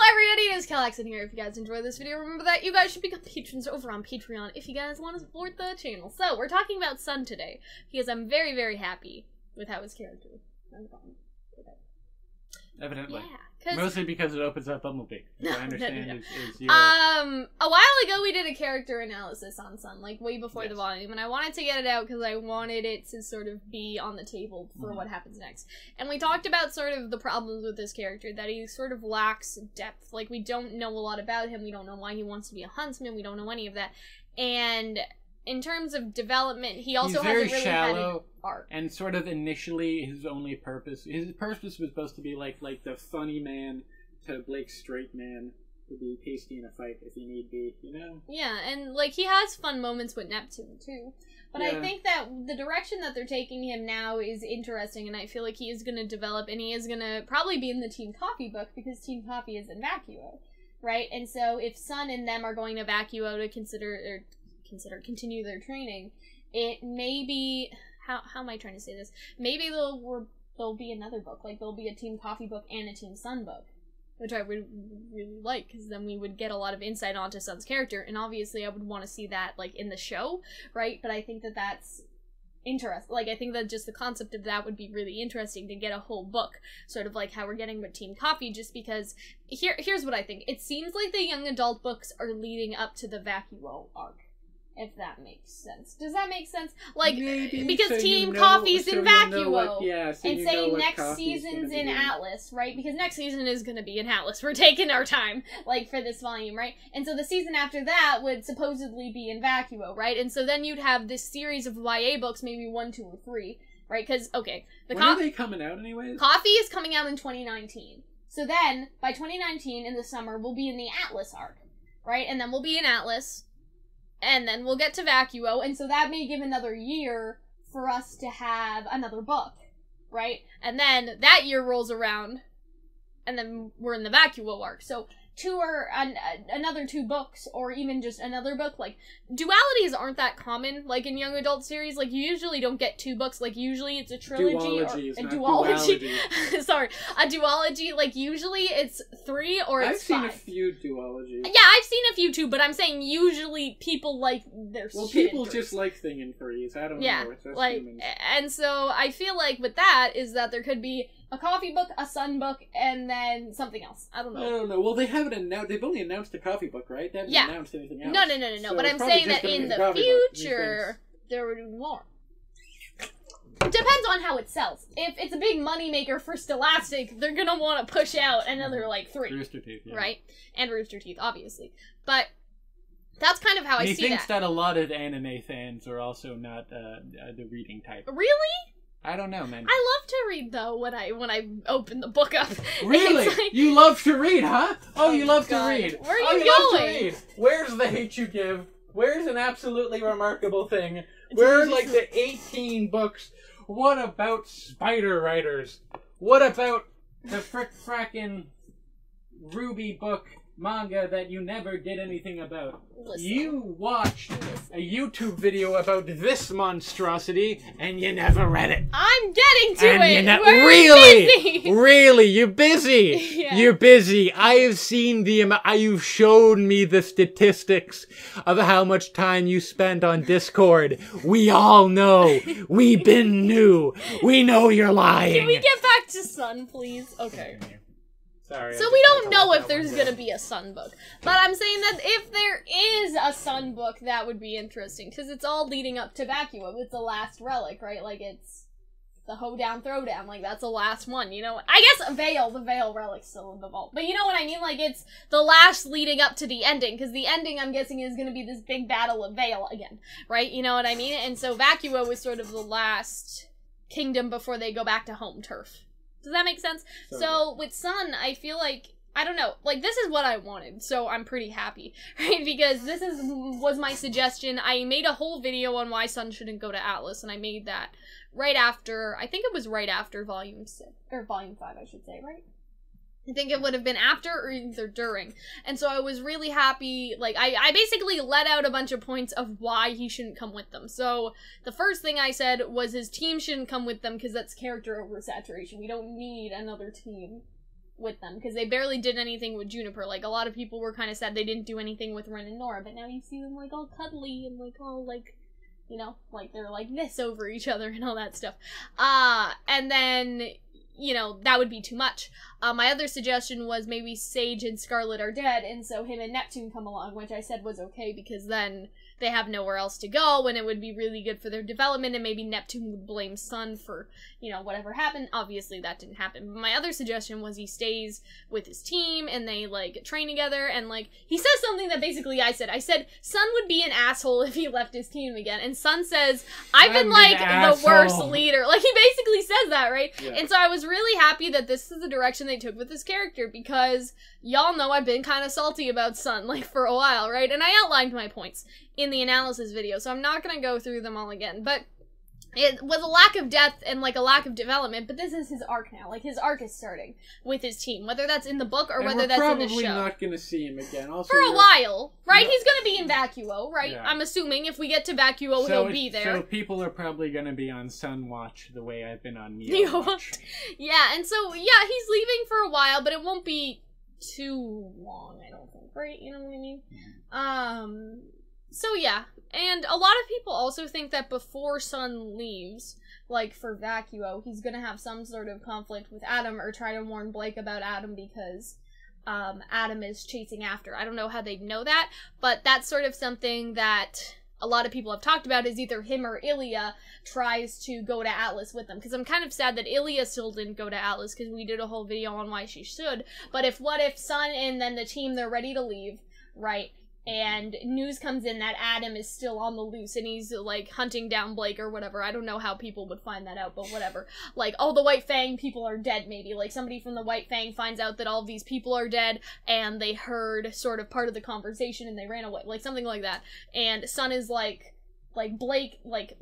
everybody, it is Calxiyn here. If you guys enjoyed this video, remember that you guys should become patrons over on Patreon if you guys want to support the channel. So, we're talking about Sun today, because I'm very, very happy with how his character is. Evidently. Yeah, mostly because it opens up Bumblebee. No, I understand is your... A while ago we did a character analysis on Sun, like way before the volume, and I wanted to get it out because I wanted it to sort of be on the table for what happens next. And we talked about sort of the problems with this character, that he sort of lacks depth. Like, we don't know a lot about him, we don't know why he wants to be a huntsman, we don't know any of that. And in terms of development, he also hasn't really had an arc. And sort of initially, his purpose was supposed to be like the funny man to Blake's straight man, to be tasty in a fight if he need be, you know? Yeah, and like he has fun moments with Neptune too. But I think that the direction that they're taking him now is interesting, and I feel like he is going to develop, and he is going to probably be in the Team Coffee book, because Team Coffee is in Vacuo, right? And so if Sun and them are going to Vacuo to continue their training, it may be, how am I trying to say this? Maybe there'll be another book, like there'll be a Team Coffee book and a Team Sun book, which I would really like, because then we would get a lot of insight onto Sun's character, and obviously I would want to see that, like, in the show, right? But I think that that's interesting. Like, I think that just the concept of that would be really interesting, to get a whole book, sort of like how we're getting with Team Coffee, just because, here's what I think. It seems like the young adult books are leading up to the Vacuo arc. If that makes sense. Does that make sense? Like, maybe, because so Team Coffee's in Vacuo, and say next season's in Atlas, right? Because next season is going to be in Atlas. We're taking our time, like, for this volume, right? And so the season after that would supposedly be in Vacuo, right? And so then you'd have this series of YA books, maybe 1, 2, or 3, right? Because, okay. When are they coming out anyways? Coffee is coming out in 2019. So then, by 2019, in the summer, we'll be in the Atlas arc, right? And then we'll be in Atlas, and then we'll get to Vacuo, and so that may give another year for us to have another book, right? And then that year rolls around, and then we're in the Vacuo arc. So another 2 books, or even just another book. Like, dualities aren't that common, like, in young adult series. Like, you usually don't get 2 books. Like, usually it's a trilogy or a duology. Sorry, a duology. Like, usually it's 3 or it's 5. I've seen a few duologies. Yeah, I've seen a few too, but I'm saying usually people like their shit. Well, people just like thing in 3s. I don't know. It's like, humans. And so I feel like with that is that there could be a Coffee book, a Sun book, and then something else. I don't know. Well, they haven't announced. They've only announced the Coffee book, right? They haven't announced anything else. No. So but I'm saying that in the future, there would be more. Depends on how it sells. If it's a big moneymaker for Scholastic, they're gonna want to push out another, like, 3. Rooster Teeth, yeah. Right? And Rooster Teeth, obviously. But that's kind of how I see that. He thinks that a lot of anime fans are also not the reading type. Really? I don't know, man. I love to read, though, when I open the book up. Really? Like, you love to read, huh? Oh, you love to read. Where are you going? Love to read. Where's the hate you give? Where's an absolutely remarkable thing? Where are, like, the 18 books? What about Spider Riders? What about the frackin' RWBY book manga that you never did anything about? Listen. You watched a YouTube video about this monstrosity and you never read it. I'm getting to it. Really? Busy. Really? You're busy. Yeah. You're busy. I have seen you've shown me the statistics of how much time you spent on Discord. We all know. We been new. We know you're lying. Can we get back to Sun, please? Okay. Sorry, so we don't know if there's gonna be a Sun book. But I'm saying that if there is a Sun book, that would be interesting. Because it's all leading up to Vacuo. It's the last relic, right? Like, it's the hoedown throwdown. Like, that's the last one, you know? I guess the Veil relic's still in the vault. But you know what I mean? Like, it's the last leading up to the ending. Because the ending, I'm guessing, is gonna be this big battle of Veil again. Right? You know what I mean? And so Vacuo is sort of the last kingdom before they go back to home turf. Does that make sense? So with Sun, I feel like, I don't know, like, this is what I wanted, so I'm pretty happy, right? Because this was my suggestion. I made a whole video on why Sun shouldn't go to Atlas, and I made that right after, I think it was right after Volume 6, or Volume 5, I should say, right? I think it would have been after or either during. And so I was really happy, like, I basically let out a bunch of points of why he shouldn't come with them. So the first thing I said was his team shouldn't come with them because that's character oversaturation. We don't need another team with them, because they barely did anything with Juniper. Like, a lot of people were kind of sad they didn't do anything with Ren and Nora, but now you see them, like, all cuddly and, like, all, like, you know, like, they're like this over each other and all that stuff. And then, you know, that would be too much. My other suggestion was maybe Sage and Scarlet are dead, and so him and Neptune come along, which I said was okay, because then they have nowhere else to go, and it would be really good for their development, and maybe Neptune would blame Sun for, you know, whatever happened. Obviously, that didn't happen. But my other suggestion was he stays with his team, and they, like, train together, and, like, he says something that basically I said, Sun would be an asshole if he left his team again, and Sun says, I've been, like, the worst leader. Like, he basically says that, right? Yeah. And so I was really happy that this is the direction they took with this character, because y'all know I've been kind of salty about Sun, like, for a while, right? And I outlined my points in the analysis video, so I'm not gonna go through them all again, but it was a lack of depth and, like, a lack of development, but this is his arc now. Like, his arc is starting with his team, whether that's in the book or whether that's in the show. We're probably not gonna see him again. Also, for a while, right? No. He's gonna be in Vacuo, right? Yeah. I'm assuming if we get to Vacuo, he'll be there. So people are probably gonna be on Sun Watch the way I've been on Neo Watch. Yeah, and so, yeah, he's leaving for a while, but it won't be too long, I don't think, right? You know what I mean? So yeah, and a lot of people also think that before Sun leaves, like for Vacuo, he's gonna have some sort of conflict with Adam or try to warn Blake about Adam because Adam is chasing after. I don't know how they'd know that, but that's sort of something that a lot of people have talked about, is either him or Ilya tries to go to Atlas with them. Because I'm kind of sad that Ilya still didn't go to Atlas, because we did a whole video on why she should. But what if Sun and then the team, they're ready to leave, right? And news comes in that Adam is still on the loose and he's, like, hunting down Blake or whatever. I don't know how people would find that out, but whatever. Like, all the White Fang people are dead, maybe. Like, somebody from the White Fang finds out that all of these people are dead and they heard sort of part of the conversation and they ran away. Like, something like that. And Sun is like, Blake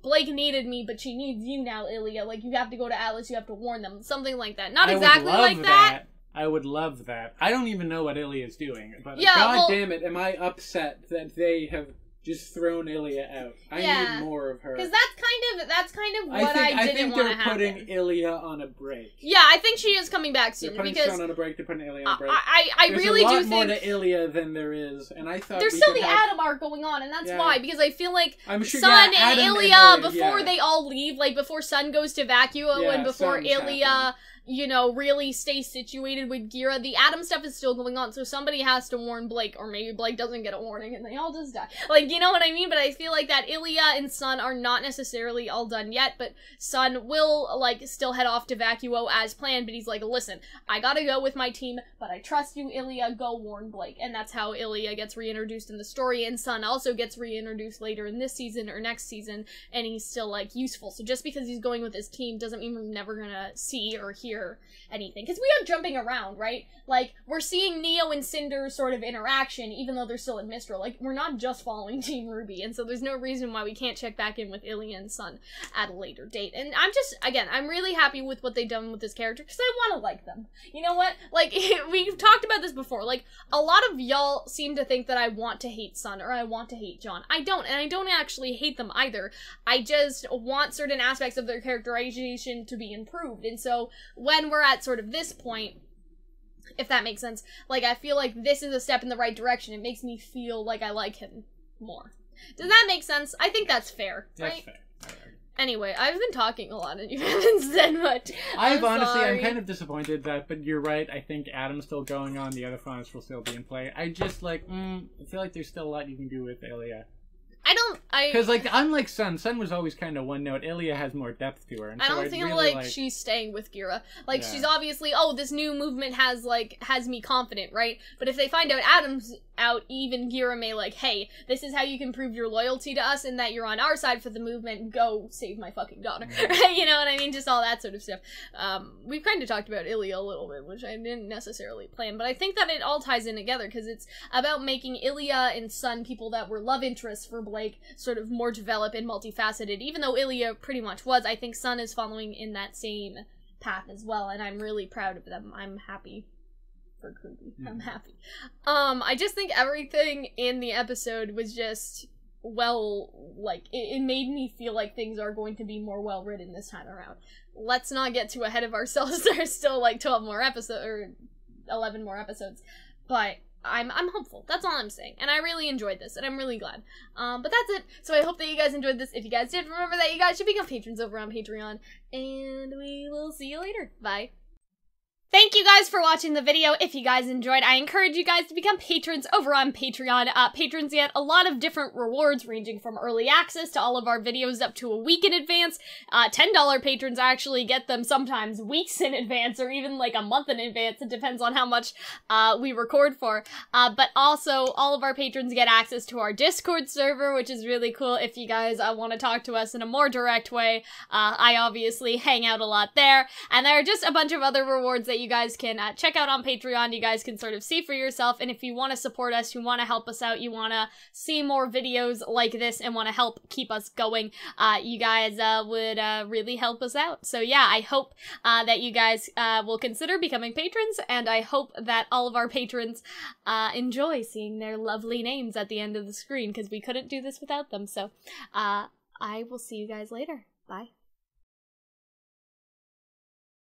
needed me, but she needs you now, Ilya. Like, you have to go to Atlas, you have to warn them. Something like that. Not exactly like that. I would love that. I don't even know what Ilya is doing, but God damn it, am I upset that they have just thrown Ilya out. I need more of her. Because that's kind of what I didn't want to happen. I think they're putting Ilya on a break. Yeah, I think she is coming back soon. They're putting Sun on a break, they're putting Ilya on a break. I really do think... There's a lot more to Ilya than there is, and I thought there's still the Adam arc going on, and that's why, because I feel like Sun and Ilya, before they all leave, like, before Sun goes to Vacuo, and before Ilya... you know, really stay situated with Gira. The Adam stuff is still going on, so somebody has to warn Blake, or maybe Blake doesn't get a warning and they all just die. Like, you know what I mean? But I feel like that Ilya and Sun are not necessarily all done yet, but Sun will, like, still head off to Vacuo as planned, but he's like, listen, I gotta go with my team, but I trust you, Ilya, go warn Blake. And that's how Ilya gets reintroduced in the story, and Sun also gets reintroduced later in this season or next season, and he's still, like, useful. So just because he's going with his team doesn't mean we're never gonna see or hear anything. Because we are jumping around, right? Like, we're seeing Neo and Cinder's sort of interaction, even though they're still in Mistral. Like, we're not just following Team RWBY, and so there's no reason why we can't check back in with Ilya and Sun at a later date. And I'm just, again, I'm really happy with what they've done with this character, because I want to like them. You know what? Like, we've talked about this before. Like, a lot of y'all seem to think that I want to hate Sun, or I want to hate John. I don't, and I don't actually hate them either. I just want certain aspects of their characterization to be improved, and so when we're at sort of this point, if that makes sense, like, I feel like this is a step in the right direction. It makes me feel like I like him more. Does that make sense? I think that's fair, right? That's fair. Anyway, I've been talking a lot and you haven't said much. I'm kind of disappointed but you're right. I think Adam's still going on, the other fronts will still be in play. I just, like, I feel like there's still a lot you can do with Ilya. Because, like, unlike Sun was always kind of one note. Ilya has more depth to her. And I don't feel really like she's staying with Gira. Like, she's obviously, this new movement has me confident, right? But if they find out Adam's out, even Gira may, like, hey, this is how you can prove your loyalty to us and that you're on our side for the movement. Go save my fucking daughter. Right? You know what I mean? Just all that sort of stuff. We've kind of talked about Ilya a little bit, which I didn't necessarily plan, but I think that it all ties in together, because it's about making Ilya and Sun people that were love interests for Blake sort of more developed and multifaceted. Even though Ilya pretty much was, I think Sun is following in that same path as well, and I'm really proud of them. I'm happy for Kirby. I'm happy. I just think everything in the episode was just, it made me feel like things are going to be more well written this time around. Let's not get too ahead of ourselves. There's still, 12 more episodes, or 11 more episodes. But I'm hopeful. That's all I'm saying. And I really enjoyed this, and I'm really glad. But that's it. So I hope that you guys enjoyed this. If you guys did, remember that you guys should become patrons over on Patreon. And we will see you later. Bye. Thank you guys for watching the video. If you guys enjoyed, I encourage you guys to become patrons over on Patreon. Patrons get a lot of different rewards, ranging from early access to all of our videos up to a week in advance. $10 patrons actually get them sometimes weeks in advance, or even like a month in advance. It depends on how much we record for. But also, all of our patrons get access to our Discord server, which is really cool if you guys want to talk to us in a more direct way. I obviously hang out a lot there. And there are just a bunch of other rewards that you guys can check out on Patreon. You guys can sort of see for yourself, and if you want to support us, you want to help us out, you want to see more videos like this and want to help keep us going, you guys would really help us out. So yeah, I hope that you guys will consider becoming patrons, and I hope that all of our patrons enjoy seeing their lovely names at the end of the screen, because we couldn't do this without them. So I will see you guys later. Bye.